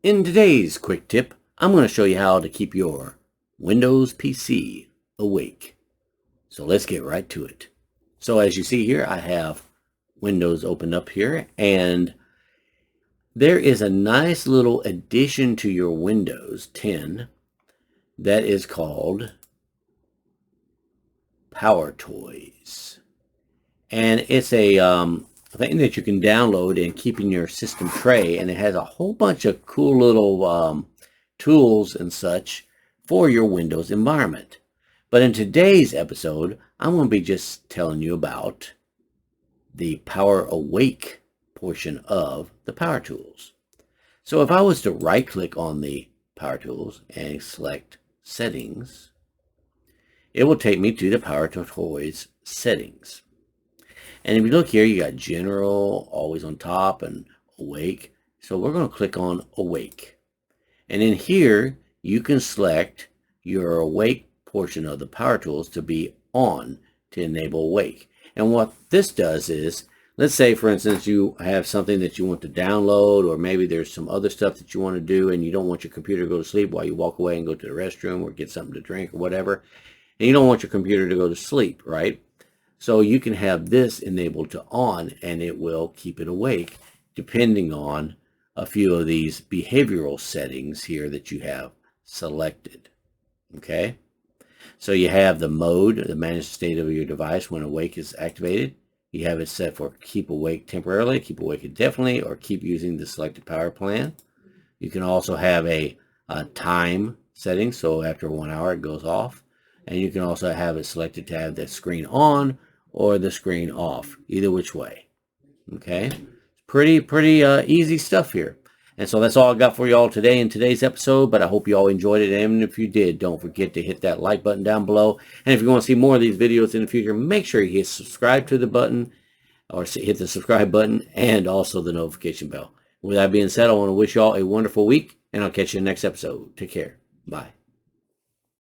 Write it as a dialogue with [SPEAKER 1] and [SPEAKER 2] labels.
[SPEAKER 1] In today's quick tip, I'm going to show you how to keep your Windows PC awake. So let's get right to it. So as you see here, I have Windows opened up here, and there is a nice little addition to your Windows 10 that is called PowerToys. And it's a thing that you can download and keep in your system tray, and it has a whole bunch of cool little tools and such for your Windows environment. But in today's episode, I'm going to be just telling you about the Power Awake portion of the Power Tools. So if I was to right click on the Power Tools and select Settings, it will take me to the PowerToys settings. And if you look here, you got General, Always on Top, and Awake. So we're going to click on Awake. And in here, you can select your Awake portion of the Power Tools to be on to enable Awake. And what this does is, let's say, for instance, you have something that you want to download, or maybe there's some other stuff that you want to do, and you don't want your computer to go to sleep while you walk away and go to the restroom or get something to drink or whatever. And you don't want your computer to go to sleep, right? So you can have this enabled to on, and it will keep it awake depending on a few of these behavioral settings here that you have selected. Okay? So you have the mode, the manage the state of your device when awake is activated. You have it set for keep awake temporarily, keep awake indefinitely, or keep using the selected power plan. You can also have a time setting, so after 1 hour it goes off. And you can also have it selected to have the screen on or the screen off, either which way. Okay, pretty easy stuff here. And so that's all I got for you all today in today's episode, but I hope you all enjoyed it. And if you did, don't forget to hit that like button down below. And if you want to see more of these videos in the future, make sure you hit subscribe to the button, or hit the subscribe button, and also the notification bell. With that being said, I want to wish you all a wonderful week, and I'll catch you in the next episode. Take care. Bye.